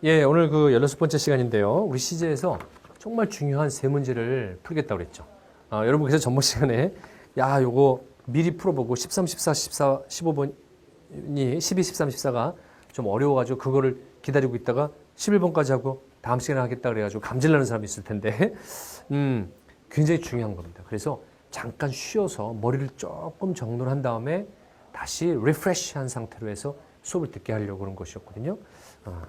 예, 오늘 그 16번째 시간인데요. 우리 시제에서 정말 중요한 세 문제를 풀겠다고 그랬죠. 여러분 그래서 전번 시간에 요거 미리 풀어보고 13, 14, 14, 15번이 12, 13, 14가 좀 어려워가지고 그거를 기다리고 있다가 11번까지 하고 다음 시간에 하겠다 그래가지고 감질나는 사람이 있을 텐데 굉장히 중요한 겁니다. 그래서 잠깐 쉬어서 머리를 조금 정돈한 다음에 다시 리프레시한 상태로 해서 수업을 듣게 하려고 그런 것이었거든요.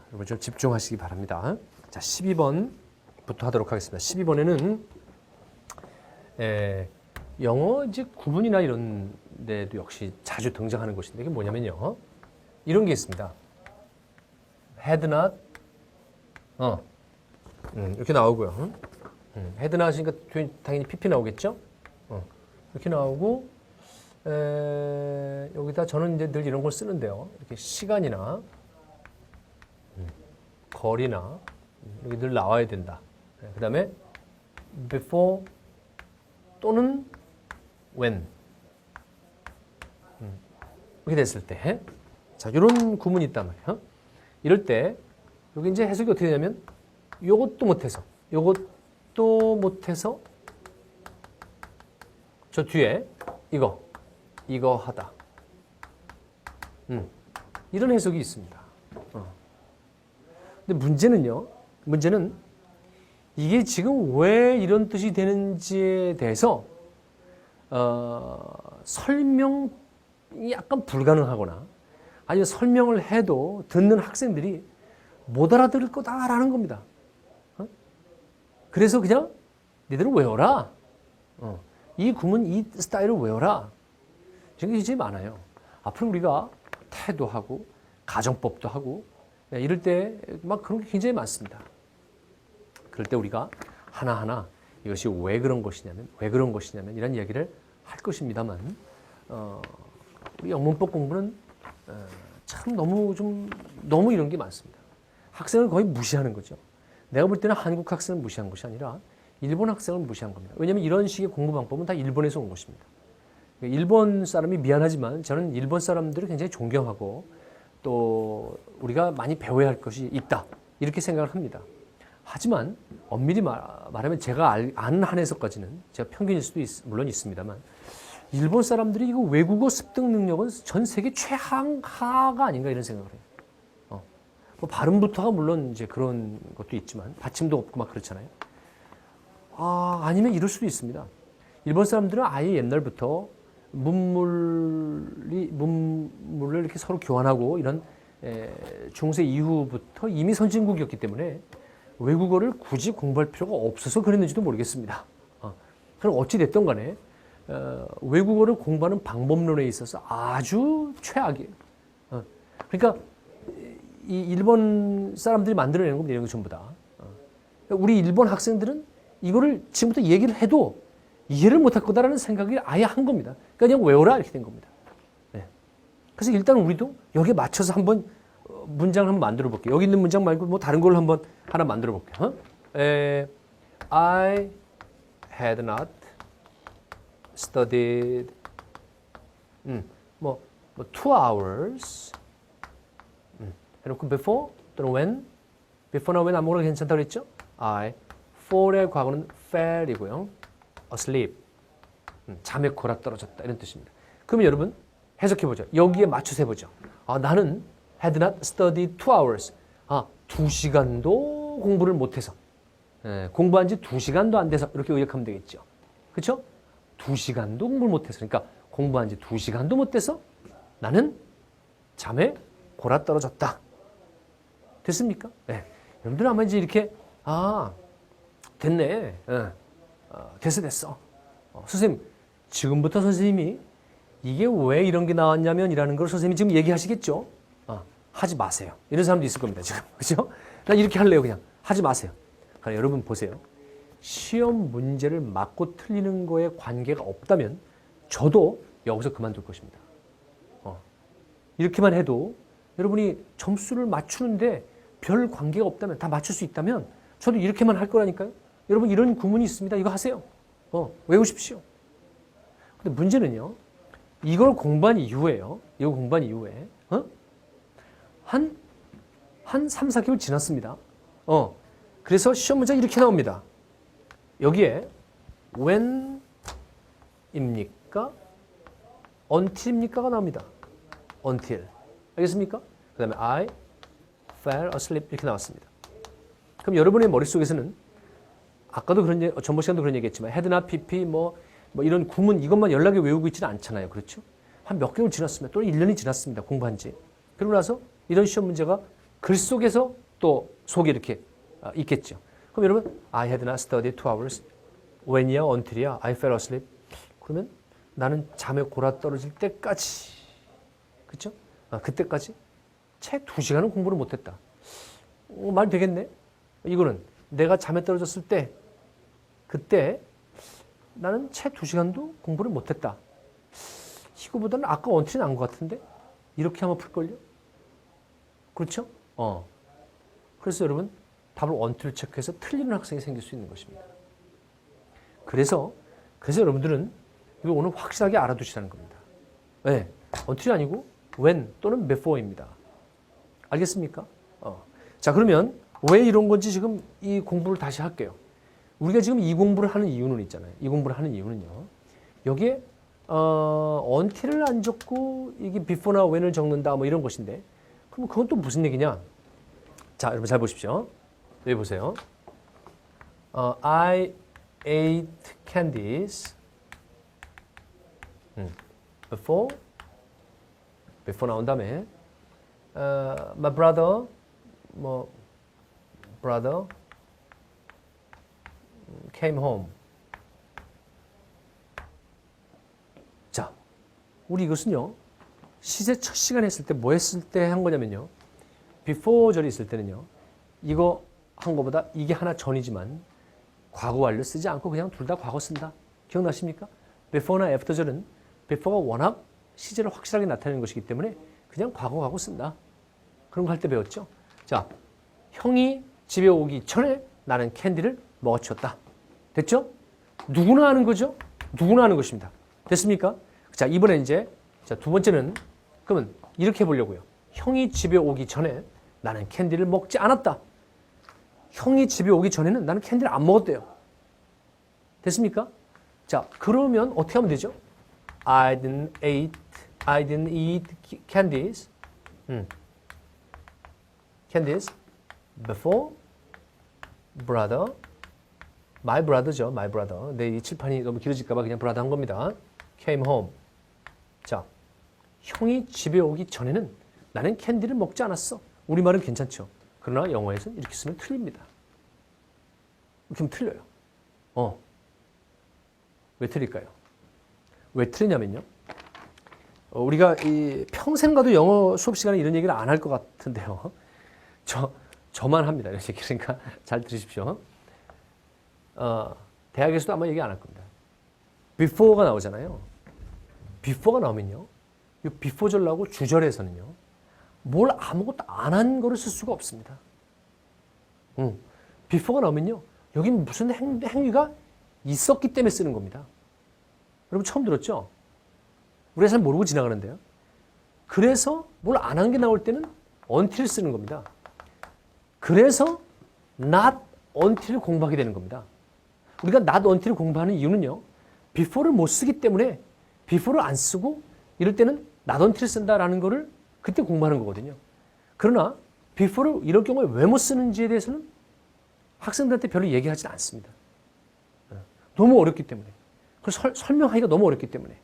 여러분 좀 집중하시기 바랍니다. 자, 12번부터 하도록 하겠습니다. 12번에는 영어 이제 구문이나 이런 데도 역시 자주 등장하는 것인데 이게 뭐냐면요. 이런 게 있습니다. had not 이렇게 나오고요. had not이니까 당연히 PP 나오겠죠? 이렇게 나오고 여기다 저는 이제 늘 이런 걸 쓰는데요. 이렇게 시간이나 거리나 여기 늘 나와야 된다. 그 다음에 before 또는 when 이렇게 됐을 때 자, 이런 구문이 있단 말이에요. 이럴 때 여기 이제 해석이 어떻게 되냐면 요것도 못해서 저 뒤에 이거 하다. 이런 해석이 있습니다. 근데 문제는 이게 지금 왜 이런 뜻이 되는지에 대해서 설명이 약간 불가능하거나 아니면 설명을 해도 듣는 학생들이 못 알아들을 거다라는 겁니다. 그래서 그냥 니들은 외워라. 이 구문, 이 스타일을 외워라. 지금 굉장히 많아요. 앞으로 우리가 태도하고 가정법도 하고 이럴 때 막 그런 게 굉장히 많습니다. 그럴 때 우리가 하나하나 이것이 왜 그런 것이냐면 이런 이야기를 할 것입니다만 우리 영문법 공부는 참 너무 이런 게 많습니다. 학생을 거의 무시하는 거죠. 내가 볼 때는 한국 학생을 무시한 것이 아니라 일본 학생을 무시한 겁니다. 왜냐하면 이런 식의 공부 방법은 다 일본에서 온 것입니다. 일본 사람이 미안하지만 저는 일본 사람들을 굉장히 존경하고 또 우리가 많이 배워야 할 것이 있다 이렇게 생각을 합니다. 하지만 엄밀히 말하면 제가 아는 한에서까지는 제가 평균일 수도 물론 있습니다만 일본 사람들이 이거 외국어 습득 능력은 전 세계 최하가 아닌가 이런 생각을 해요. 뭐 발음부터가 물론 이제 그런 것도 있지만 받침도 없고 막 그렇잖아요. 아니면 이럴 수도 있습니다. 일본 사람들은 아예 옛날부터 문물을 이렇게 서로 교환하고 이런 중세 이후부터 이미 선진국이었기 때문에 외국어를 굳이 공부할 필요가 없어서 그랬는지도 모르겠습니다. 그럼 어찌 됐든 간에 외국어를 공부하는 방법론에 있어서 아주 최악이에요. 그러니까 이 일본 사람들이 만들어내는 겁니다. 이런 거 전부 다. 우리 일본 학생들은 이거를 지금부터 얘기를 해도 이해를 못할 거다라는 생각을 아예 한 겁니다. 그러니까 그냥 외워라 이렇게 된 겁니다. 네. 그래서 일단 우리도 여기에 맞춰서 한번 문장을 한번 만들어 볼게요. 여기 있는 문장 말고 뭐 다른 걸로 한번 하나 만들어 볼게요. I had not studied 2 hours 해놓고 before 또는 when before나 when 아무거나 괜찮다고 그랬죠? for의 과거는 fell이고요. asleep 잠에 골아 떨어졌다 이런 뜻입니다. 그러면 여러분 해석해보죠. 여기에 맞춰서 해보죠. 나는 had not studied 2 hours 2시간도 공부를 못해서 공부한 지 2시간도 안 돼서 이렇게 의역하면 되겠죠. 그렇죠? 2시간도 공부를 못해서 그러니까 공부한 지 2시간도 못 돼서 나는 잠에 골아 떨어졌다. 됐습니까? 네. 여러분들 아마 이제 이렇게 됐네. 됐어. 선생님 지금부터 선생님이 이게 왜 이런 게 나왔냐면 이라는 걸 선생님이 지금 얘기하시겠죠? 하지 마세요. 이런 사람도 있을 겁니다. 지금. 그렇죠? 난 이렇게 할래요. 그냥. 하지 마세요. 그러니까 여러분 보세요. 시험 문제를 맞고 틀리는 거에 관계가 없다면 저도 여기서 그만둘 것입니다. 이렇게만 해도 여러분이 점수를 맞추는데 별 관계가 없다면 다 맞출 수 있다면 저도 이렇게만 할 거라니까요. 여러분 이런 구문이 있습니다. 이거 하세요. 외우십시오. 근데 문제는요. 이걸 공부한 이후에요. 이거 공부한 이후에 한 한 3, 4개월 지났습니다. 그래서 시험 문제가 이렇게 나옵니다. 여기에 when입니까? until입니까가 나옵니다. until. 알겠습니까? 그 다음에 I fell asleep 이렇게 나왔습니다. 그럼 여러분의 머릿속에서는 아까도 전번 시간도 그런 얘기했지만 head나 pp 뭐 이런 구문 이것만 연락에 외우고 있지는 않잖아요. 그렇죠? 한 몇 개월 지났습니다. 또는 1년이 지났습니다. 공부한 지. 그러고 나서 이런 시험 문제가 글 속에서 또 속에 이렇게 있겠죠. 그럼 여러분 I had not studied 2 hours. when이야 until이야 I fell asleep. 그러면 나는 잠에 골아 떨어질 때까지 그렇죠? 그때까지 채 2시간은 공부를 못했다. 말 되겠네? 이거는 내가 잠에 떨어졌을 때 그때 나는 채 2시간도 공부를 못했다. 이거보다는 아까 언틀이 나은 것 같은데? 이렇게 하면 풀걸요? 그렇죠? 그래서 여러분 답을 언틀을 체크해서 틀리는 학생이 생길 수 있는 것입니다. 그래서 여러분들은 이거 오늘 확실하게 알아두시라는 겁니다. 네, 언틀이 아니고 when 또는 before입니다. 알겠습니까? 자, 그러면 왜 이런 건지 지금 이 공부를 다시 할게요. 우리가 지금 이 공부를 하는 이유는 있잖아요. 이 공부를 하는 이유는요. 여기에 until을 안 적고 이게 before나 when을 적는다 뭐 이런 것인데 그럼 그건 또 무슨 얘기냐? 자, 여러분 잘 보십시오. 여기 보세요. I ate candies before 나온 다음에 my brother came home. 자, 우리 이것은요. 시제 첫 시간 했을 때 뭐 했을 때 한 거냐면요. before 절이 있을 때는요. 이거 한 거보다 이게 하나 전이지만 과거 완료 쓰지 않고 그냥 둘 다 과거 쓴다. 기억나십니까? before나 after 절은 before가 워낙 시제를 확실하게 나타내는 것이기 때문에 그냥 과거 쓴다. 그런 거 할 때 배웠죠? 자, 형이 집에 오기 전에 나는 캔디를 먹어치웠다. 됐죠? 누구나 하는 거죠? 누구나 하는 것입니다. 됐습니까? 자, 이번에 이제 두 번째는 그러면 이렇게 해보려고요. 형이 집에 오기 전에 나는 캔디를 먹지 않았다. 형이 집에 오기 전에는 나는 캔디를 안 먹었대요. 됐습니까? 자, 그러면 어떻게 하면 되죠? I didn't eat candies. Candies before my brother죠. my brother. 이 칠판이 너무 길어질까 봐 그냥 brother 한 겁니다. came home. 자, 형이 집에 오기 전에는 나는 캔디를 먹지 않았어. 우리말은 괜찮죠. 그러나 영어에서는 이렇게 쓰면 틀립니다. 이렇게 하면 틀려요. 왜 틀릴까요? 왜 틀리냐면요. 우리가 평생 가도 영어 수업 시간에 이런 얘기를 안 할 것 같은데요. 저만 합니다. 이런 얘기. 그러니까 잘 들으십시오. 대학에서도 아마 얘기 안 할 겁니다. before가 나오잖아요. before가 나오면요. 이 before 절하고 주절에서는요. 뭘 아무것도 안 한 거를 쓸 수가 없습니다. before가 나오면요. 여긴 무슨 행위가 있었기 때문에 쓰는 겁니다. 여러분 처음 들었죠? 우리가 잘 모르고 지나가는데요. 그래서 뭘 안 한 게 나올 때는 until 쓰는 겁니다. 그래서 not until 공부하게 되는 겁니다. 우리가 not until 공부하는 이유는요. before를 못 쓰기 때문에 before를 안 쓰고 이럴 때는 not until 쓴다라는 거를 그때 공부하는 거거든요. 그러나 before를 이럴 경우에 왜 못 쓰는지에 대해서는 학생들한테 별로 얘기하지 않습니다. 너무 어렵기 때문에. 그걸 설명하기가 너무 어렵기 때문에.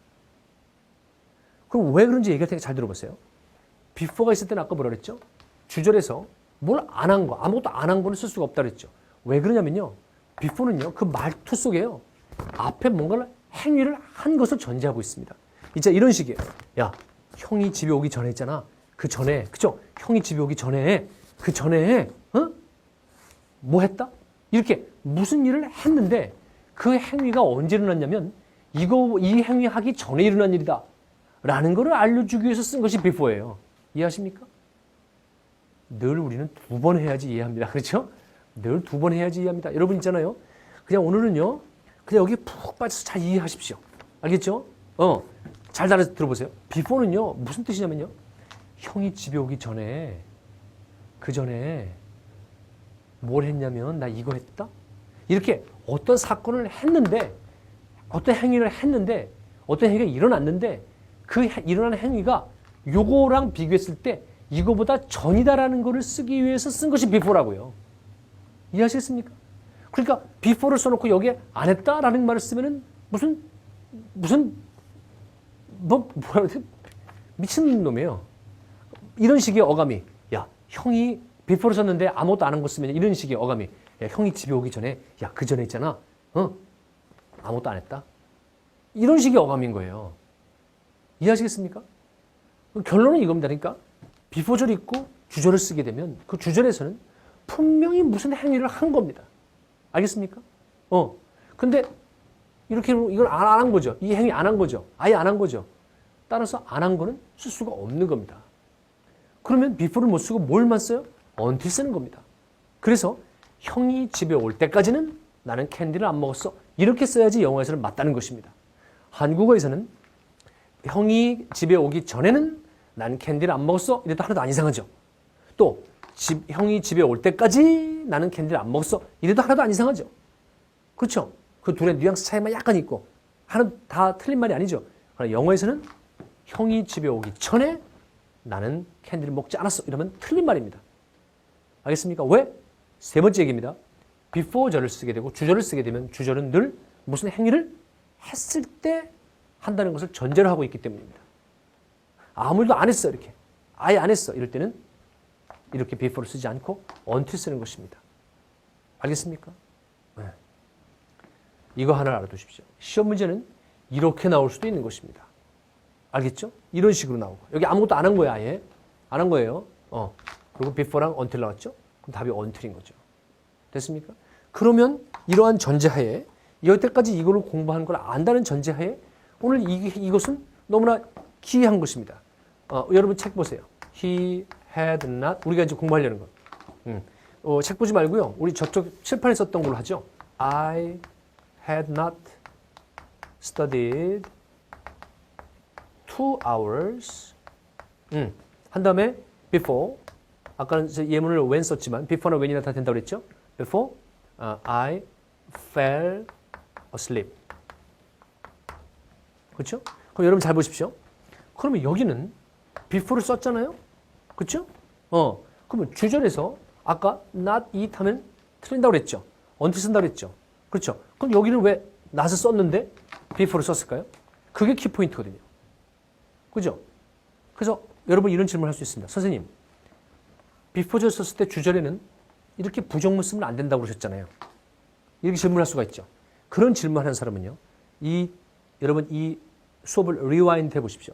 그럼 왜 그런지 얘기할 테니까 잘 들어보세요. before가 있을 때는 아까 뭐라 그랬죠? 주절에서 뭘 안 한 거, 아무것도 안 한 거는 쓸 수가 없다 그랬죠. 왜 그러냐면요. before는요. 그 말투 속에요. 앞에 뭔가를 행위를 한 것을 전제하고 있습니다. 이제 이런 식이에요. 야, 형이 집에 오기 전에 있잖아. 그 전에, 그죠? 형이 집에 오기 전에, 그 전에, 뭐 했다? 이렇게 무슨 일을 했는데 그 행위가 언제 일어났냐면 이 행위 하기 전에 일어난 일이다. 라는 거를 알려주기 위해서 쓴 것이 before예요. 이해하십니까? 늘 우리는 2번 해야지 이해합니다. 그렇죠? 늘 2번 해야지 이해합니다. 여러분 있잖아요. 그냥 오늘은요. 그냥 여기 푹 빠져서 잘 이해하십시오. 알겠죠? 잘 들어보세요. before는요. 무슨 뜻이냐면요. 형이 집에 오기 전에 그 전에 뭘 했냐면 나 이거 했다? 이렇게 어떤 사건을 했는데 어떤 행위를 했는데 어떤 행위가 일어났는데 그 일어난 행위가 요거랑 비교했을 때 이거보다 전이다라는 거를 쓰기 위해서 쓴 것이 before라고요. 이해하시겠습니까? 그러니까 before를 써놓고 여기에 안 했다라는 말을 쓰면은 무슨 뭐라 그래? 미친 놈이에요. 이런 식의 어감이 야 형이 before를 썼는데 아무것도 안 한 거 쓰면 이런 식의 어감이 야 형이 집에 오기 전에 야 그 전에 있잖아 아무것도 안 했다. 이런 식의 어감인 거예요. 이해하시겠습니까? 결론은 이겁니다. 그러니까 비포절 있고 주절을 쓰게 되면 그 주절에서는 분명히 무슨 행위를 한 겁니다. 알겠습니까? 근데 이렇게 이걸 안 한 거죠. 이 행위 안 한 거죠. 아예 안 한 거죠. 따라서 안 한 거는 쓸 수가 없는 겁니다. 그러면 before를 못 쓰고 뭘만 써요? until 쓰는 겁니다. 그래서 형이 집에 올 때까지는 나는 캔디를 안 먹었어. 이렇게 써야지 영어에서는 맞다는 것입니다. 한국어에서는 형이 집에 오기 전에는 난 캔디를 안 먹었어. 이래도 하나도 안 이상하죠. 또 형이 집에 올 때까지 나는 캔디를 안 먹었어. 이래도 하나도 안 이상하죠. 그렇죠? 그 둘의 뉘앙스 차이만 약간 있고 하나 다 틀린 말이 아니죠. 그러나 영어에서는 형이 집에 오기 전에 나는 캔디를 먹지 않았어. 이러면 틀린 말입니다. 알겠습니까? 왜? 세 번째 얘기입니다. before절을 쓰게 되고 주절을 쓰게 되면 주절은 늘 무슨 행위를 했을 때 한다는 것을 전제로 하고 있기 때문입니다. 아무 일도 안 했어 이렇게 아예 안 했어 이럴 때는 이렇게 before를 쓰지 않고 until 쓰는 것입니다. 알겠습니까? 네. 이거 하나를 알아두십시오. 시험 문제는 이렇게 나올 수도 있는 것입니다. 알겠죠? 이런 식으로 나오고 여기 아무것도 안 한 거야 아예 안 한 거예요. 그리고 before랑 until 나왔죠? 그럼 답이 until인 거죠. 됐습니까? 그러면 이러한 전제하에 여태까지 이거를 공부한 걸 안다는 전제하에 오늘 이것은 너무나 기이한 것입니다. 여러분 책 보세요. He had not 우리가 이제 공부하려는 것. 책 보지 말고요. 우리 저쪽 칠판에 썼던 걸로 하죠. I had not studied 2 hours. 한 다음에 before. 아까는 예문을 when 썼지만 before나 when이나 다 된다고 그랬죠. Before I fell asleep. 그렇죠? 그럼 여러분 잘 보십시오. 그러면 여기는 before를 썼잖아요. 그렇죠? 그러면 주절에서 아까 not eat 하면 틀린다고 그랬죠. until 쓴다고 그랬죠. 그렇죠? 그럼 여기는 왜 not을 썼는데 before를 썼을까요? 그게 키포인트거든요. 그죠? 그래서 여러분 이런 질문을 할 수 있습니다. 선생님, before절 썼을 때 주절에는 이렇게 부정문 쓰면 안 된다고 그러셨잖아요. 이렇게 질문할 수가 있죠. 그런 질문하는 사람은요. 여러분 이 수업을 리와인드 해보십시오.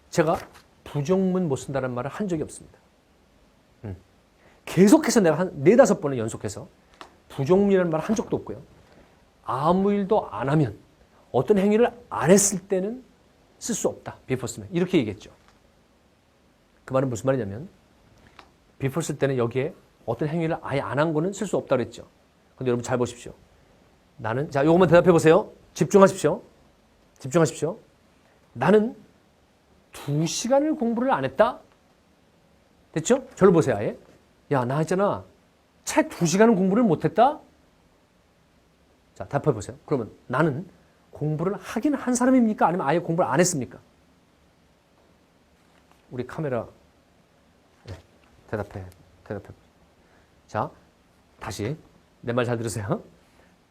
제가 부정문 못 쓴다는 말을 한 적이 없습니다. 계속해서 내가 한 4-5번을 연속해서 부정문이라는 말을 한 적도 없고요. 아무 일도 안 하면 어떤 행위를 안 했을 때는 쓸 수 없다. before 쓰면. 이렇게 얘기했죠. 그 말은 무슨 말이냐면 before 쓸 때는 여기에 어떤 행위를 아예 안 한 거는 쓸 수 없다 그랬죠. 근데 여러분 잘 보십시오. 나는 자, 요것만 대답해 보세요. 집중하십시오. 집중하십시오. 나는 2시간을 공부를 안 했다. 됐죠? 저를 보세요, 아예. 야, 나 있잖아. 채 2시간은 공부를 못 했다. 자, 답해 보세요. 그러면 나는 공부를 하긴 한 사람입니까? 아니면 아예 공부를 안 했습니까? 우리 카메라 대답해. 자, 다시 내 말 잘 들으세요.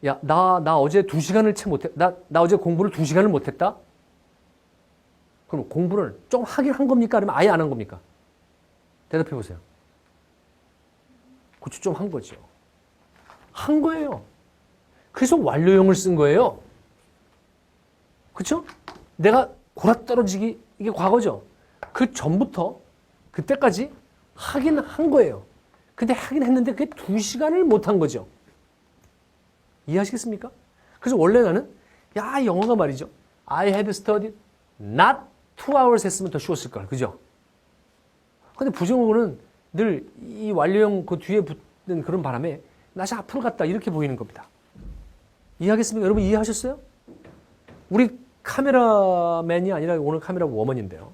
야, 나 어제 2시간을 채 못했, 나 어제 공부를 2시간을 못했다? 그럼 공부를 좀 하긴 한 겁니까? 아니면 아예 안 한 겁니까? 대답해 보세요. 그쵸, 좀 한 거죠. 한 거예요. 그래서 완료형을 쓴 거예요. 그쵸? 내가 골아떨어지기, 이게 과거죠. 그 전부터 그때까지 하긴 한 거예요. 근데 하긴 했는데 그게 2시간을 못 한 거죠. 이해하시겠습니까? 그래서 원래 나는 야 영어가 말이죠. I had studied not 2 hours 했으면 더 쉬웠을 걸. 그죠? 근데 부정어는 늘 이 완료형 그 뒤에 붙는 그런 바람에 낯이 앞으로 갔다 이렇게 보이는 겁니다. 이해하겠습니까? 여러분 이해하셨어요? 우리 카메라맨이 아니라 오늘 카메라 워먼인데요.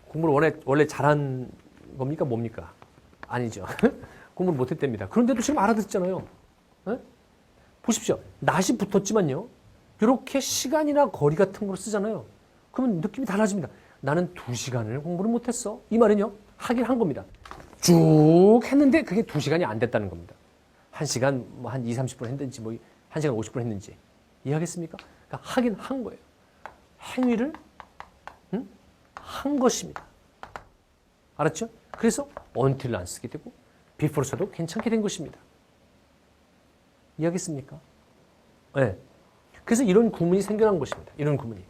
공부를 원래 잘한 겁니까? 뭡니까? 아니죠. 공부를 못했답니다. 그런데도 지금 알아듣잖아요. 에? 보십시오. 낫이 붙었지만요. 이렇게 시간이나 거리 같은 걸 쓰잖아요. 그러면 느낌이 달라집니다. 나는 2시간을 공부를 못했어. 이 말은요. 하긴 한 겁니다. 쭉 했는데 그게 2시간이 안 됐다는 겁니다. 1시간 뭐 한 2, 30분 했는지 뭐 1시간 50분 했는지 이해하겠습니까? 그러니까 하긴 한 거예요. 행위를 한 것입니다. 알았죠? 그래서 until을 안 쓰게 되고 before 써도 괜찮게 된 것입니다. 이해하겠습니까? 네. 그래서 이런 구문이 생겨난 것입니다. 이런 구문이.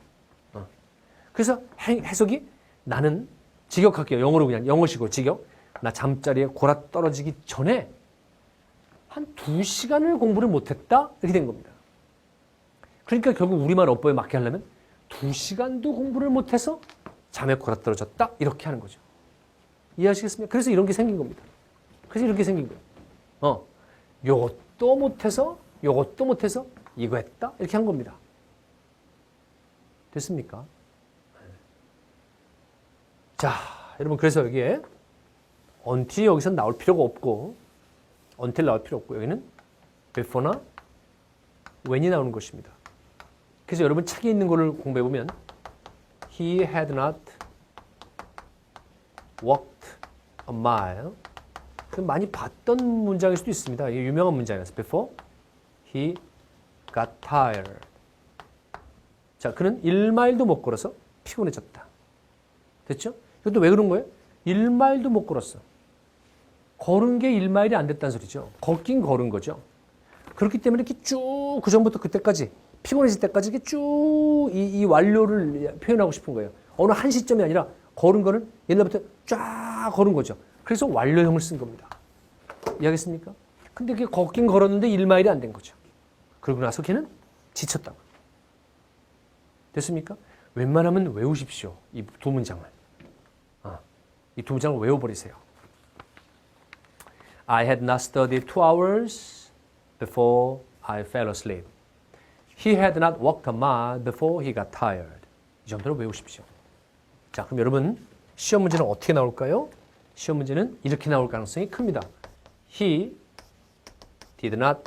그래서 해석이 나는 직역할게요. 영어로 그냥 영어식으로 직역. 나 잠자리에 골아 떨어지기 전에 한 2시간을 공부를 못했다 이렇게 된 겁니다. 그러니까 결국 우리말 어법에 맞게 하려면 2시간도 공부를 못해서 잠에 골아 떨어졌다 이렇게 하는 거죠. 이해하시겠습니까? 그래서 이런 게 생긴 겁니다. 그래서 이렇게 생긴 거예요. 요것도 못해서 이거 했다 이렇게 한 겁니다. 됐습니까? 자, 여러분 그래서 여기에 until이 여기서 나올 필요가 없고 until 나올 필요 없고 여기는 before나 when이 나오는 것입니다. 그래서 여러분 책에 있는 거를 공부해 보면 he had not walked a mile 많이 봤던 문장일 수도 있습니다. 이게 유명한 문장이라서 before he got tired. 자, 그는 1마일도 못 걸어서 피곤해졌다. 됐죠? 이것도 왜 그런 거예요? 1마일도 못 걸었어. 걸은 게 1마일이 안 됐다는 소리죠. 걷긴 걸은 거죠. 그렇기 때문에 이렇게 쭉 그 전부터 그때까지 피곤해질 때까지 이렇게 쭉 이 완료를 표현하고 싶은 거예요. 어느 한 시점이 아니라 걸은 거는 옛날부터 쫙 걸은 거죠. 그래서 완료형을 쓴 겁니다. 이해하겠습니까? 근데 그게 걷긴 걸었는데 1마일이 안 된 거죠. 그러고 나서 걔는 지쳤다. 됐습니까? 웬만하면 외우십시오. 이 두 문장을. 이 두 문장을 외워버리세요. I had not studied 2 hours before I fell asleep. He had not walked a mile before he got tired. 이 정도로 외우십시오. 자, 그럼 여러분 시험 문제는 어떻게 나올까요? 시험 문제는 이렇게 나올 가능성이 큽니다. He did not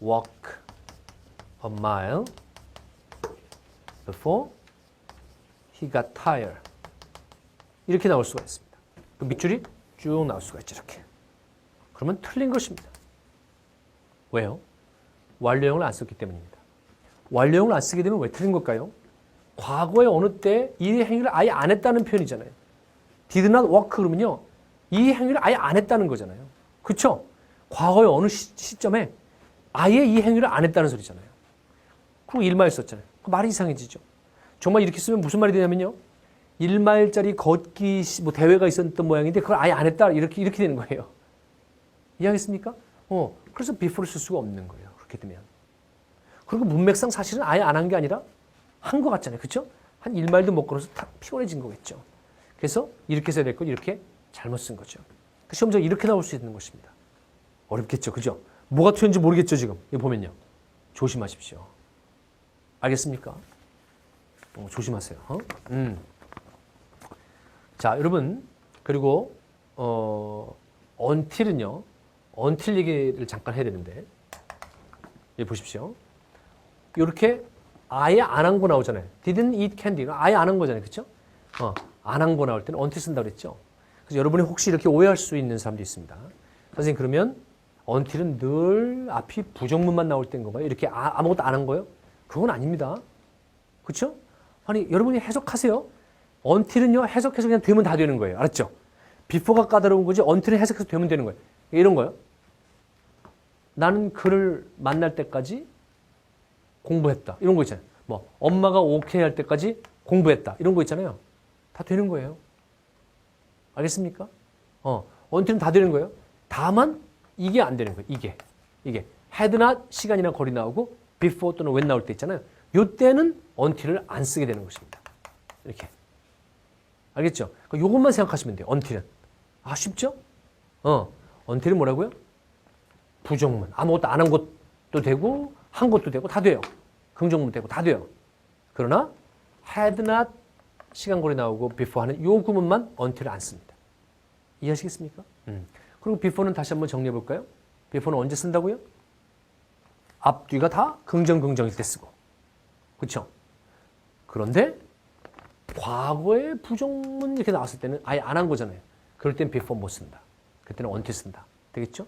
walk a mile before he got tired. 이렇게 나올 수가 있습니다. 그 밑줄이 쭉 나올 수가 있죠. 이렇게. 그러면 틀린 것입니다. 왜요? 완료형을 안 썼기 때문입니다. 완료형을 안 쓰게 되면 왜 틀린 걸까요? 과거에 어느 때 이 행위를 아예 안 했다는 표현이잖아요. did not walk 그러면요. 이 행위를 아예 안 했다는 거잖아요. 그렇죠? 과거의 어느 시점에 아예 이 행위를 안 했다는 소리잖아요. 그리고 1마일 썼잖아요. 말이 이상해지죠. 정말 이렇게 쓰면 무슨 말이 되냐면요. 1마일짜리 걷기 뭐 대회가 있었던 모양인데 그걸 아예 안 했다. 이렇게 되는 거예요. 이해하겠습니까? 그래서 before를 쓸 수가 없는 거예요. 그렇게 되면. 그리고 문맥상 사실은 아예 안 한 게 아니라 한 것 같잖아요. 그렇죠? 한 1마일도 못 걸어서 다 피곤해진 거겠죠. 그래서 이렇게 써야 될 걸 이렇게 잘못 쓴 거죠. 시험지가 이렇게 나올 수 있는 것입니다. 어렵겠죠. 그죠? 뭐가 틀렸는지 모르겠죠. 지금. 이거 보면요. 조심하십시오. 알겠습니까? 조심하세요. 자, 여러분. 그리고 until은요. until 얘기를 잠깐 해야 되는데 여기 보십시오. 이렇게 아예 안 한 거 나오잖아요. didn't eat candy. 아예 안 한 거잖아요. 그렇죠? 안 한 거 나올 때는 until 쓴다고 그랬죠. 그래서 여러분이 혹시 이렇게 오해할 수 있는 사람도 있습니다. 선생님 그러면 until은 늘 앞이 부정문만 나올 때인 건가요? 이렇게 아무것도 안 한 거예요? 그건 아닙니다. 그렇죠? 아니 여러분이 해석하세요. until은요. 해석해서 그냥 되면 다 되는 거예요. 알았죠? before가 까다로운 거지 until은 해석해서 되면 되는 거예요. 이런 거요. 나는 그를 만날 때까지 공부했다. 이런 거 있잖아요. 뭐 엄마가 오케이 할 때까지 공부했다. 이런 거 있잖아요. 다 되는 거예요. 알겠습니까? until은 다 되는 거예요. 다만 이게 안 되는 거예요. 이게 had not 시간이나 거리 나오고 before 또는 when 나올 때 있잖아요. 요때는 until을 안 쓰게 되는 것입니다. 이렇게. 알겠죠? 요것만 생각하시면 돼요. until은. 쉽죠? until은 뭐라고요? 부정문. 아무것도 안 한 것도 되고 한 것도 되고 다 돼요. 긍정문 되고 다 돼요. 그러나 had not 시간거리 나오고 before 하는 요 구문만 until을 안 씁니다. 이해하시겠습니까? 그리고 before는 다시 한번 정리해 볼까요? before는 언제 쓴다고요? 앞뒤가 다 긍정일 때 쓰고. 그렇죠? 그런데 과거의 부정문 이렇게 나왔을 때는 아예 안 한 거잖아요. 그럴 땐 before 못 쓴다. 그때는 until 쓴다. 되겠죠?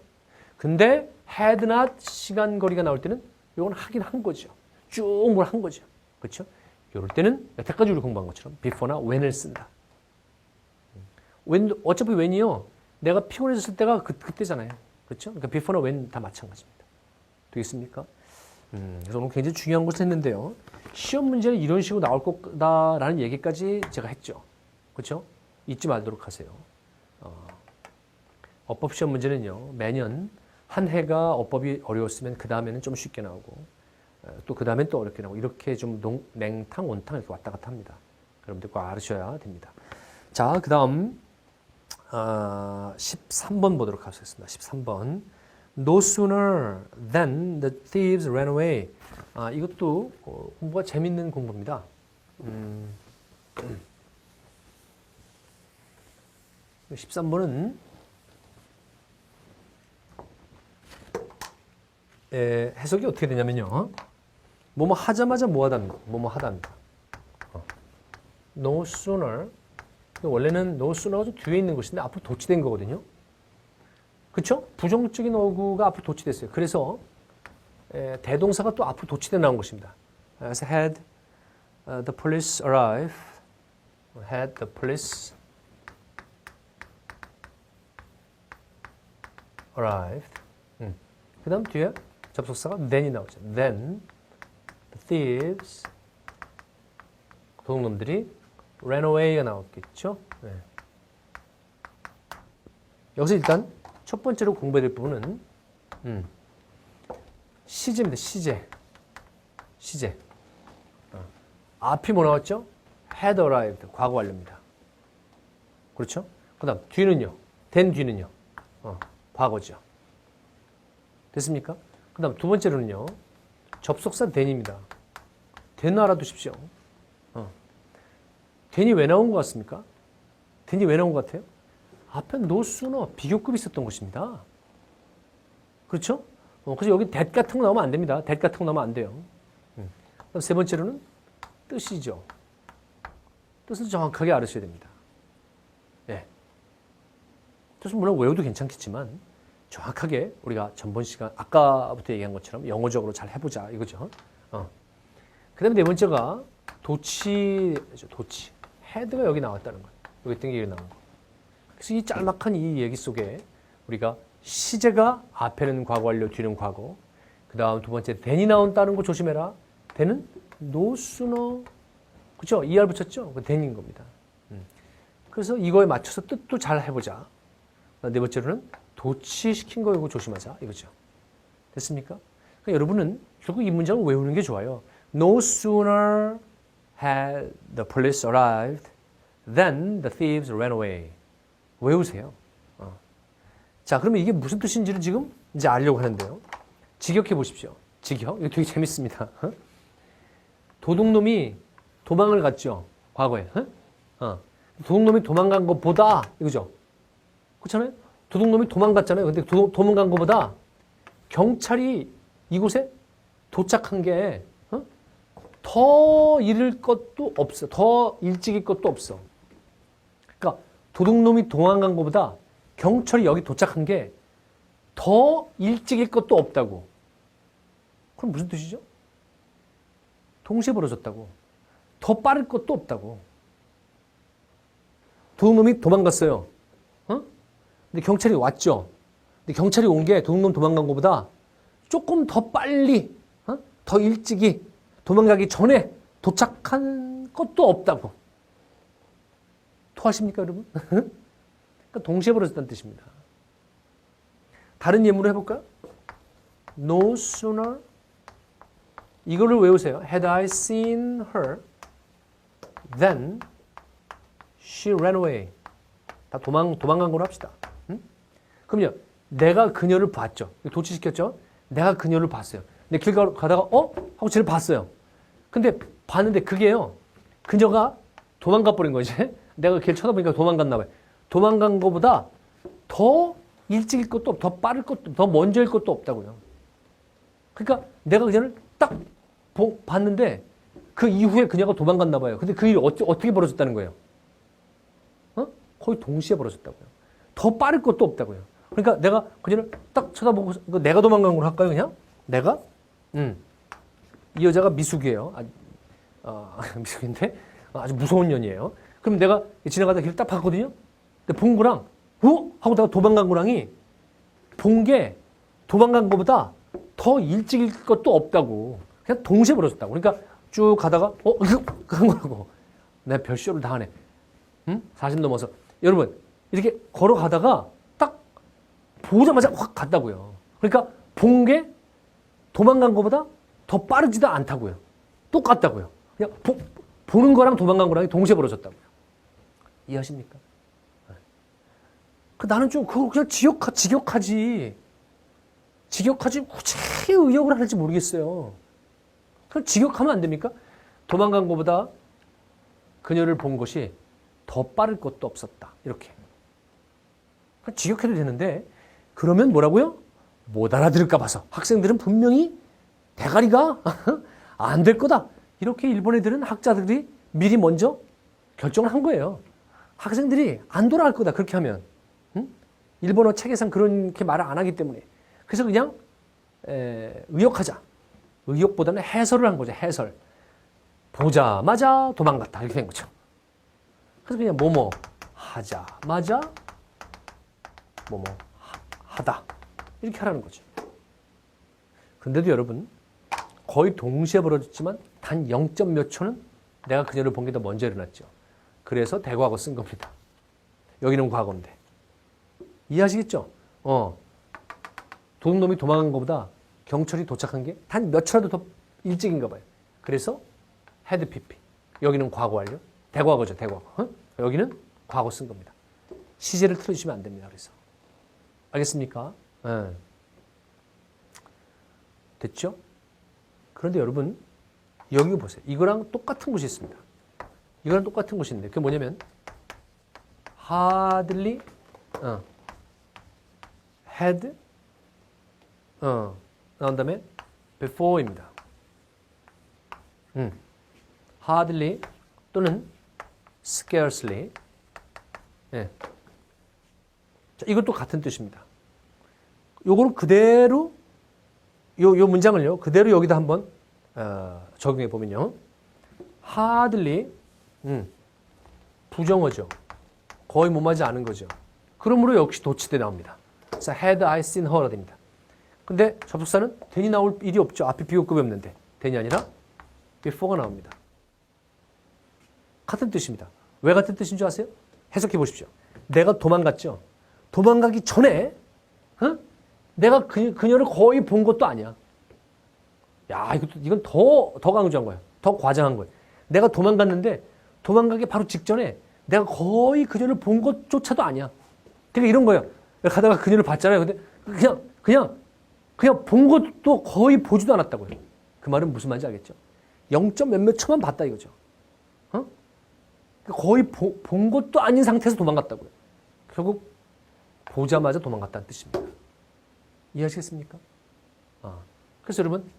근데 had not 시간거리가 나올 때는 이건 하긴 한 거죠. 쭉 뭘 한 거죠. 그렇죠? 이럴 때는 여태까지 우리 공부한 것처럼 before나 when을 쓴다. when, 어차피 when이요. 내가 피곤해졌을 때가 그때잖아요. 그렇죠? 그러니까 before나 when 다 마찬가지입니다. 되겠습니까? 그래서 오늘 굉장히 중요한 것을 했는데요. 시험 문제는 이런 식으로 나올 거다라는 얘기까지 제가 했죠. 그렇죠? 잊지 말도록 하세요. 어법 시험 문제는요. 매년 한 해가 어법이 어려웠으면 그 다음에는 좀 쉽게 나오고 또 그 다음엔 또 어렵게 나오고 이렇게 좀 냉탕, 온탕 이렇게 왔다 갔다 합니다. 여러분들 꼭 알으셔야 됩니다. 자, 그 다음 13번 보도록 하겠습니다. 13번. No sooner than the thieves ran away. 이것도 공부가 재밌는 공부입니다. 13번은 해석이 어떻게 되냐면요. 뭐뭐 하자마자 뭐 하답니다. 뭐뭐 하답니다. No sooner. 원래는 no sooner가 좀 뒤에 있는 것인데 앞으로 도치된 거거든요. 그렇죠? 부정적인 어구가 앞으로 도치됐어요. 그래서 대동사가 또 앞으로 도치돼 나온 것입니다. 그래서 had the police arrive. Had the police arrived. 그 다음 뒤에 접속사가 then이 나오죠. Then the thieves 도둑놈들이 ran away가 나왔겠죠. 네. 여기서 일단 첫 번째로 공부해야 될 부분은 시제입니다. 시제. 앞이 뭐 나왔죠? had arrived. 과거 완료입니다. 그렇죠? 그 다음 뒤는요. then 뒤는요. 과거죠. 됐습니까? 그 다음 두 번째로는요. 접속사 then입니다. then 알아두십시오. then이 왜 나온 것 같습니까? then이 왜 나온 것 같아요? 앞에 no sooner 비교급이 있었던 것입니다. 그렇죠? 그래서 여기 that 같은 거 나오면 안 됩니다. that 같은 거 나오면 안 돼요. 그다음 세 번째로는 뜻이죠. 뜻을 정확하게 알으셔야 됩니다. 예. 뜻은 물론 외워도 괜찮겠지만 정확하게 우리가 전번 시간 아까부터 얘기한 것처럼 영어적으로 잘 해보자 이거죠. 그 다음에 네 번째가 도치. 헤드가 여기 나왔다는 거예요. 여기 있던 게 여기 나온 거. 그래서 이 짤막한 이 얘기 속에 우리가 시제가 앞에는 과거 완료, 뒤는 과거. 그 다음 두 번째 then이 나온다는 거 조심해라. then은 no sooner. 그죠? ER 붙였죠? 그 then인 겁니다. 그래서 이거에 맞춰서 뜻도 잘 해보자. 네 번째로는 도치시킨 거 이거 조심하자. 이거죠. 됐습니까? 그러니까 여러분은 결국 이 문장을 외우는 게 좋아요. No sooner had the police arrived than the thieves ran away. 외우세요. 자, 그러면 이게 무슨 뜻인지를 지금 이제 알려고 하는데요. 직역해 보십시오. 직역. 이거 되게 재밌습니다. 도둑놈이 도망을 갔죠. 과거에. 도둑놈이 도망간 것보다 이거죠. 그렇잖아요? 도둑놈이 도망갔잖아요. 근데 도망간 것보다 경찰이 이곳에 도착한 게 더 이를 것도 없어. 더 일찍일 것도 없어. 그러니까 도둑놈이 도망간 것보다 경찰이 여기 도착한 게 더 일찍일 것도 없다고. 그럼 무슨 뜻이죠? 동시에 벌어졌다고. 더 빠를 것도 없다고. 도둑놈이 도망갔어요. 근데 경찰이 왔죠. 근데 경찰이 온 게 도둑놈 도망간 것보다 조금 더 빨리, 더 일찍이 도망가기 전에 도착한 것도 없다고. 토하십니까, 여러분? 그러니까 동시에 벌어졌다는 뜻입니다. 다른 예문으로 해볼까요? No sooner. 이거를 외우세요. Had I seen her, then she ran away. 다 도망간 걸로 합시다. 그럼요. 내가 그녀를 봤죠. 도치시켰죠? 내가 그녀를 봤어요. 근데 길 가다가 하고 쟤를 봤어요. 근데 봤는데 그게요. 그녀가 도망가 버린 거지. 내가 걔를 쳐다보니까 도망갔나 봐요. 도망간 거보다 더 일찍일 것도 없고 더 빠를 것도 더 먼저일 것도 없다고요. 그러니까 내가 그녀를 딱 봤는데 그 이후에 그녀가 도망갔나 봐요. 근데 그 일이 어떻게 벌어졌다는 거예요? 거의 동시에 벌어졌다고요. 더 빠를 것도 없다고요. 그러니까 내가 그녀를 딱 쳐다보고 내가 도망간 걸 할까요? 그냥? 내가? 이 여자가 미숙이에요. 미숙인데 아주 무서운 년이에요. 그럼 내가 지나가다 길을 딱 봤거든요. 근데 본 거랑 하고 내가 도망간 거랑이 본 게 도망간 것보다 더 일찍일 것도 없다고. 그냥 동시에 벌어졌다고. 그러니까 쭉 가다가 이거 한 거라고. 내가 별쇼를 다 하네. 40 넘어서. 여러분 이렇게 걸어가다가 딱 보자마자 확 갔다고요. 그러니까 본 게 도망간 것보다 더 빠르지도 않다고요. 똑같다고요. 그냥 보는 거랑 도망간 거랑 동시에 벌어졌다고요. 이해하십니까? 나는 좀 그거 그냥 직역하지. 직역하지 왜 의역을 하는지 모르겠어요. 그럼 직역하면 안 됩니까? 도망간 것보다 그녀를 본 것이 더 빠를 것도 없었다. 이렇게. 직역해도 되는데 그러면 뭐라고요? 못 알아들을까 봐서 학생들은 분명히 대가리가 안 될 거다. 이렇게 일본 애들은 학자들이 미리 먼저 결정을 한 거예요. 학생들이 안 돌아갈 거다. 그렇게 하면. 일본어 책에선 그렇게 말을 안 하기 때문에. 그래서 그냥 의역하자. 의역보다는 해설을 한 거죠. 해설. 보자마자 도망갔다. 이렇게 된 거죠. 그래서 그냥 뭐뭐 하자마자 뭐뭐 하다. 이렇게 하라는 거죠. 근데도 여러분 거의 동시에 벌어졌지만 단 0. 몇 초는 내가 그녀를 본 게 더 먼저 일어났죠. 그래서 대과거 쓴 겁니다. 여기는 과거인데. 이해하시겠죠? 도둑놈이 도망간 것보다 경찰이 도착한 게 단 몇 초라도 더 일찍인가 봐요. 그래서 had pp. 여기는 과거 완료. 대과거죠. 대과거. 여기는 과거 쓴 겁니다. 시제를 틀어주시면 안 됩니다. 그래서. 알겠습니까? 됐죠? 그런데 여러분 여기 보세요. 이거랑 똑같은 곳이 있습니다. 이거랑 똑같은 곳이 있는데 그게 뭐냐면 hardly had 나온 다음에 before입니다. hardly 또는 scarcely. 예. 자, 이것도 같은 뜻입니다. 요거를 그대로 요 문장을요 그대로 여기다 한번 적용해 보면요. hardly 부정어죠. 거의 못마지 않은 거죠. 그러므로 역시 도치대 나옵니다. 그래서 had I seen her가 됩니다. 근데 접속사는 then이 나올 일이 없죠. 앞에 비교급이 없는데 then이 아니라 before가 나옵니다. 같은 뜻입니다. 왜 같은 뜻인 줄 아세요? 해석해 보십시오. 내가 도망갔죠. 도망가기 전에 내가 그녀를 거의 본 것도 아니야. 야, 이건 더 강조한 거야. 더 과장한 거야. 내가 도망갔는데 도망가기 바로 직전에 내가 거의 그녀를 본 것조차도 아니야. 그러니까 이런 거예요. 가다가 그녀를 봤잖아요. 근데 그냥 본 것도 거의 보지도 않았다고요. 그 말은 무슨 말인지 알겠죠? 0. 몇몇 초만 봤다 이거죠. 거의 본 것도 아닌 상태에서 도망갔다고요. 결국 보자마자 도망갔다는 뜻입니다. 이해하시겠습니까? 그래서 여러분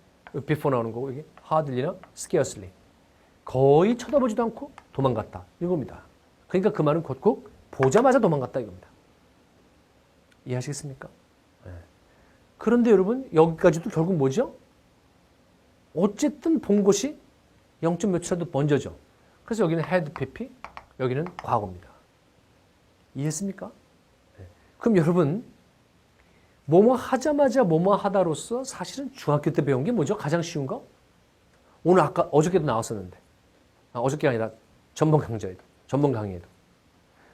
before 나오는 거고 이게 hardly나 scarcely 거의 쳐다보지도 않고 도망갔다 이겁니다. 그러니까 그 말은 곧 보자마자 도망갔다 이겁니다. 이해하시겠습니까? 네. 그런데 여러분 여기까지도 결국 뭐죠? 어쨌든 본 것이 0. 몇 초라도 먼저죠. 그래서 여기는 had pp, 여기는 과거입니다. 이해했습니까? 네. 그럼 여러분 뭐뭐 하자마자 뭐뭐 하다로서 사실은 중학교 때 배운 게 뭐죠? 가장 쉬운 거? 오늘 어저께도 나왔었는데 어저께가 아니라 전번 강의에도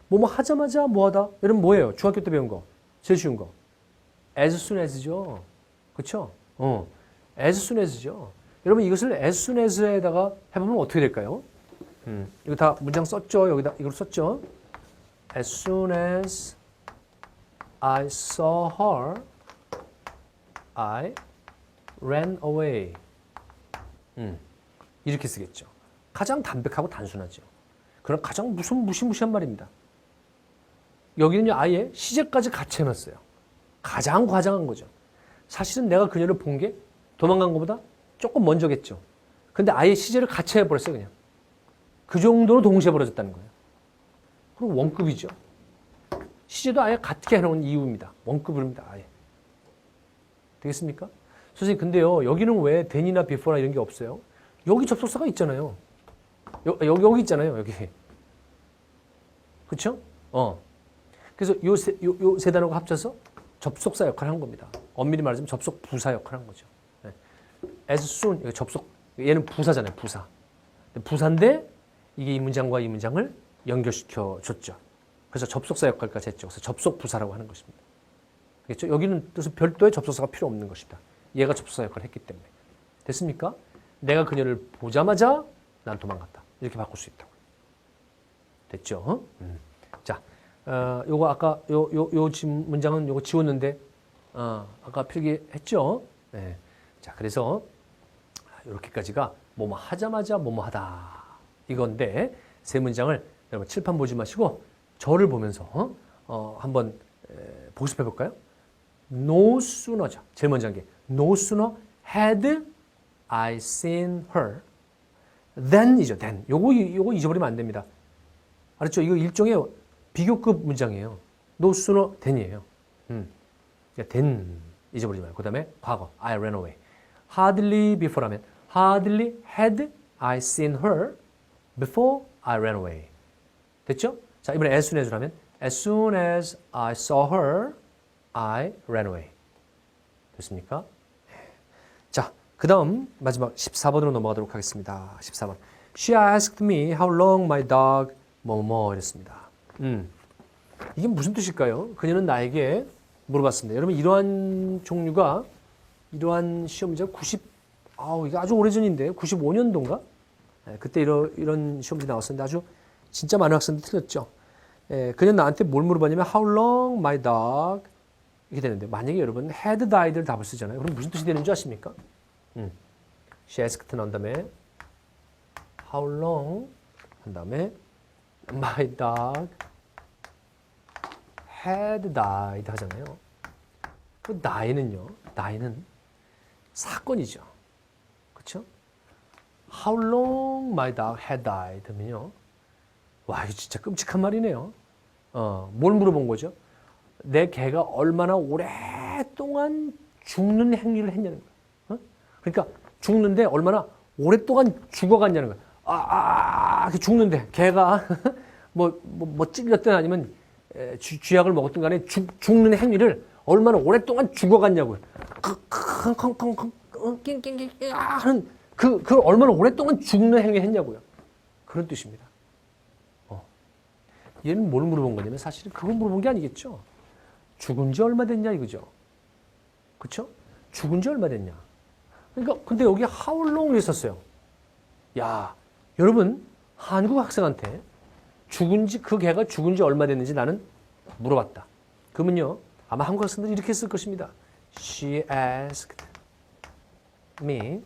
뭐뭐 하자마자 뭐하다 여러분 뭐예요? 중학교 때 배운 거 제일 쉬운 거 as soon as죠. 그렇죠? as soon as죠. 여러분 이것을 as soon as에다가 해보면 어떻게 될까요? 이거 다 문장 썼죠? 여기다 이걸 썼죠? As soon as I saw her, I ran away. 이렇게 쓰겠죠. 가장 담백하고 단순하죠. 그런 가장 무시무시한 말입니다. 여기는요, 아예 시제까지 같이 해놨어요. 가장 과장한 거죠. 사실은 내가 그녀를 본 게 도망간 것보다 조금 먼저겠죠. 근데 아예 시제를 같이 해버렸어요, 그냥. 그 정도로 동시에 벌어졌다는 거예요. 그럼 원급이죠. 시제도 아예 같게 해놓은 이유입니다. 원급입니다, 아예. 되겠습니까? 선생님, 근데요, 여기는 왜 then이나 before나 이런 게 없어요? 여기 접속사가 있잖아요. 여기 있잖아요, 여기. 그쵸? 그래서 요 세 단어가 합쳐서 접속사 역할을 한 겁니다. 엄밀히 말하자면 접속 부사 역할을 한 거죠. 네. as soon, 얘는 부사잖아요, 부사. 부사인데 이게 이 문장과 이 문장을 연결시켜 줬죠. 그래서 접속사 역할까지 했죠. 그래서 접속 부사라고 하는 것입니다. 그렇죠? 여기는 그래서 별도의 접속사가 필요 없는 것입니다. 얘가 접속사 역할을 했기 때문에. 됐습니까? 내가 그녀를 보자마자 난 도망갔다. 이렇게 바꿀 수 있다고. 됐죠? 자, 요거 아까 요 문장은 요거 지웠는데 아까 필기했죠? 네. 자, 그래서 이렇게까지가 뭐뭐 하자마자 뭐뭐 하다 이건데 세 문장을 여러분 칠판 보지 마시고 저를 보면서 한번 복습해 볼까요? No sooner죠. 제일 먼저 한 게 No sooner had I seen her then이죠. then. 요거 잊어버리면 안 됩니다. 알았죠? 이거 일종의 비교급 문장이에요. No sooner than이에요. then 잊어버리지 말고. 그 다음에 과거 I ran away. Hardly before라면 Hardly had I seen her before I ran away. 됐죠? 자, 이번에 as soon as라면 As soon as I saw her, I ran away. 됐습니까? 자, 그 다음 마지막 14번으로 넘어가도록 하겠습니다. 14번. She asked me how long my dog 뭐뭐 이랬습니다. 이게 무슨 뜻일까요? 그녀는 나에게 물어봤습니다. 여러분 이러한 종류가 이러한 시험 문제가 이게 아주 오래전인데 95년도인가? 그때 이런 시험들이 나왔었는데 아주 진짜 많은 학생들이 틀렸죠. 그녀는 나한테 뭘 물어봤냐면 How long my dog 이렇게 되는데 만약에 여러분 had died를 답을 쓰잖아요. 그럼 무슨 뜻이 되는 줄 아십니까? She asked 한 다음에 How long 한 다음에 my dog had died 하잖아요. 그 die는 사건이죠. 그렇죠? How long my dog had died 하면요. 와, 이거 진짜 끔찍한 말이네요. 뭘 물어본 거죠? 내 개가 얼마나 오랫동안 죽는 행위를 했냐는 거예요. 그러니까 죽는데 얼마나 오랫동안 죽어갔냐는 거예요. 죽는데 개가 뭐 찔렸든 아니면 쥐약을 먹었든 간에 죽는 행위를 얼마나 오랫동안 죽어갔냐고요. 하는 그 얼마나 오랫동안 죽는 행위 했냐고요. 그런 뜻입니다. 얘는 뭘 물어본 거냐면 사실은 그걸 물어본 게 아니겠죠. 죽은 지 얼마 됐냐 이거죠. 그렇죠? 죽은 지 얼마 됐냐. 그러니까 근데 여기 how long을 했었어요. 야, 여러분 한국 학생한테 그 개가 죽은 지 얼마 됐는지 나는 물어봤다. 그러면요. 아마 한국 학생들이 이렇게 쓸 것입니다. She asked me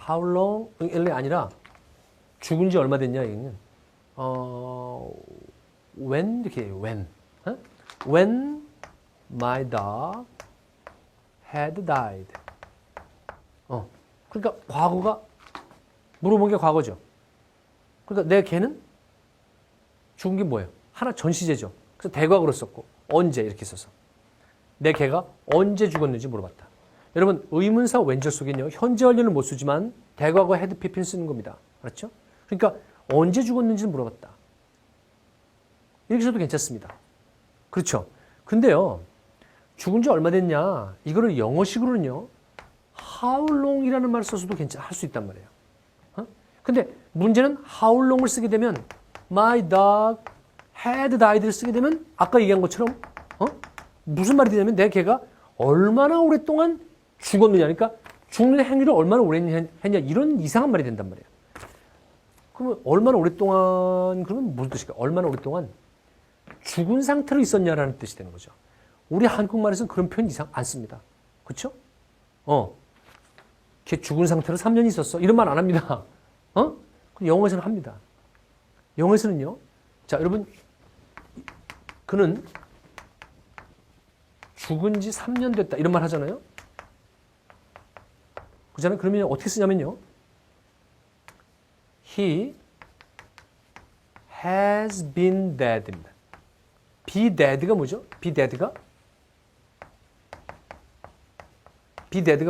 how long 이 아니라 죽은 지 얼마 됐냐 이거는 when 이렇게 해요. when my dog had died. 그러니까 과거가 물어본 게 과거죠. 그러니까 내 개는 죽은 게 뭐예요? 하나 전시제죠. 그래서 대과거로 썼고 언제 이렇게 써서 내 개가 언제 죽었는지 물어봤다. 여러분 의문사 왼절 속에는요. 현재 완료는 못 쓰지만 대과거 had pp는 쓰는 겁니다. 알았죠? 그러니까 언제 죽었는지 물어봤다. 이렇게 써도 괜찮습니다. 그렇죠? 근데요. 죽은 지 얼마 됐냐? 이거를 영어식으로는요. how long이라는 말을 써서도 할 수 있단 말이에요. 근데 문제는 how long을 쓰게 되면 my dog had died를 쓰게 되면 아까 얘기한 것처럼 무슨 말이 되냐면 내 개가 얼마나 오랫동안 죽었느냐. 그러니까 죽는 행위를 얼마나 오래 했냐. 이런 이상한 말이 된단 말이에요. 그러면 얼마나 오랫동안 그러면 무슨 뜻일까? 얼마나 오랫동안 죽은 상태로 있었냐라는 뜻이 되는 거죠. 우리 한국말에서는 그런 표현 이상 안 씁니다. 그렇죠? 걔 죽은 상태로 3년 있었어. 이런 말 안 합니다. 영어에서는 합니다. 영어에서는요. 자, 여러분, 그는 죽은 지 3년 됐다. 이런 말 하잖아요. 그잖아요. 그러면 어떻게 쓰냐면요. He has been dead입니다. be dead가 뭐죠? be dead가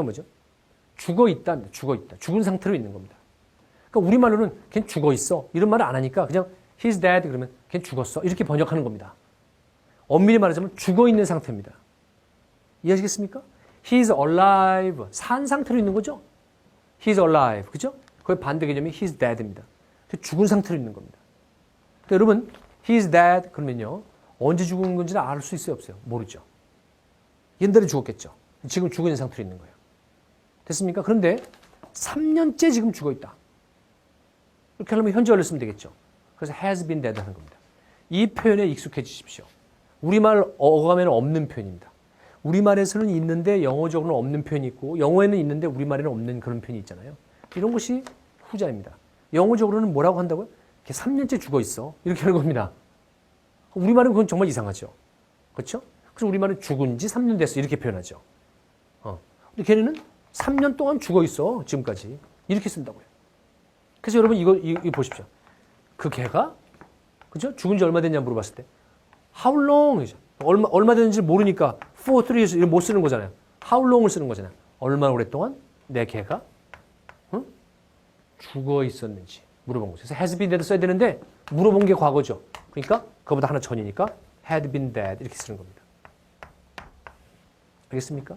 뭐죠? 죽어 있다입니다. 죽어 있다. 죽은 상태로 있는 겁니다. 그러니까 우리말로는 걔 죽어 있어. 이런 말을 안 하니까 그냥 he's dead 그러면 걔 죽었어. 이렇게 번역하는 겁니다. 엄밀히 말하자면 죽어 있는 상태입니다. 이해하시겠습니까? He's alive. 산 상태로 있는 거죠? He's alive. 그죠? 그의 반대 개념이 he's dead입니다. 죽은 상태로 있는 겁니다. 그러니까 여러분, he's dead 그러면요. 언제 죽은 건지는 알 수 있어요? 없어요? 모르죠. 옛날에 죽었겠죠. 지금 죽어 있는 상태로 있는 거예요. 됐습니까? 그런데 3년째 지금 죽어 있다. 이렇게 하려면 현재어를 쓰면 되겠죠. 그래서 has been dead 하는 겁니다. 이 표현에 익숙해지십시오. 우리말 어감에는 없는 표현입니다. 우리말에서는 있는데 영어적으로는 없는 표현이 있고 영어에는 있는데 우리말에는 없는 그런 표현이 있잖아요. 이런 것이 후자입니다. 영어적으로는 뭐라고 한다고요? 걔 3년째 죽어 있어. 이렇게 하는 겁니다. 우리말은 그건 정말 이상하죠. 그렇죠? 그래서 우리말은 죽은 지 3년 됐어. 이렇게 표현하죠. 근데 걔네는 3년 동안 죽어 있어. 지금까지. 이렇게 쓴다고요. 그래서 여러분 이거 보십시오. 그 개가 그죠? 죽은 지 얼마 됐냐 물어봤을 때 How long이죠. 얼마 됐는지 모르니까 4, 3 years 이런 못 쓰는 거잖아요. How long을 쓰는 거잖아요. 얼마나 오랫동안 내 개가 죽어 있었는지 물어본 거죠. 그래서 has been dead 써야 되는데 물어본 게 과거죠. 그러니까 그거보다 하나 전이니까 had been dead 이렇게 쓰는 겁니다. 알겠습니까?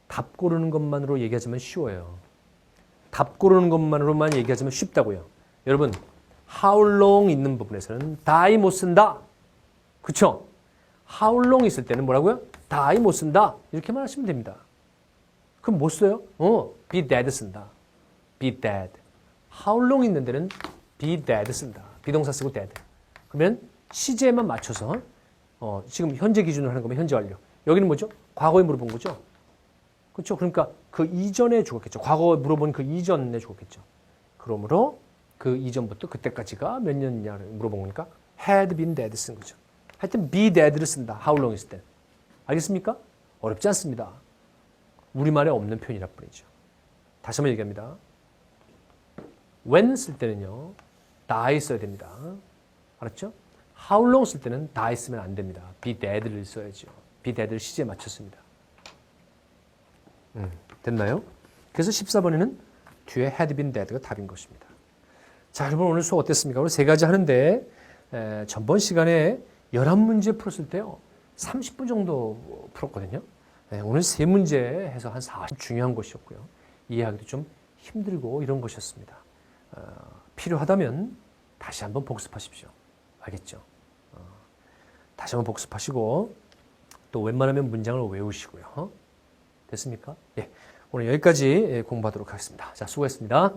답 고르는 것만으로 얘기하자면 쉬워요. 답 고르는 것만으로만 얘기하자면 쉽다고요. 여러분, how long 있는 부분에서는 die 못 쓴다. 그쵸? how long 있을 때는 뭐라고요? die 못 쓴다. 이렇게만 하시면 됩니다. 그럼 뭐 써요? be dead 쓴다. be dead. how long 있는 데는 be dead 쓴다. 비동사 쓰고 dead. 그러면 시제만 맞춰서 지금 현재 기준으로 하는 거면 현재 완료. 여기는 뭐죠? 과거에 물어본 거죠? 그렇죠? 그러니까 그 이전에 죽었겠죠. 과거에 물어본 그 이전에 죽었겠죠. 그러므로 그 이전부터 그때까지가 몇 년이냐를 물어본 거니까 had been dead 쓴 거죠. 하여튼 be dead를 쓴다. how long 있을 때. 알겠습니까? 어렵지 않습니다. 우리말에 없는 표현이라 뿐이죠. 다시 한번 얘기합니다. when 쓸 때는요. die 써야 됩니다. 알았죠? how long 쓸 때는 die 쓰면 안 됩니다. be dead를 써야죠. be dead를 시제에 맞췄습니다. 됐나요? 그래서 14번에는 뒤에 had been dead가 답인 것입니다. 자, 여러분 오늘 수업 어땠습니까? 오늘 세 가지 하는데 전번 시간에 11문제 풀었을 때요. 30분 정도 풀었거든요. 오늘 세 문제 해서 한 40 중요한 것이었고요. 이해하기도 좀 힘들고 이런 것이었습니다. 필요하다면 다시 한번 복습하십시오. 알겠죠? 다시 한번 복습하시고 또 웬만하면 문장을 외우시고요. 됐습니까? 예, 오늘 여기까지 공부하도록 하겠습니다. 자, 수고했습니다.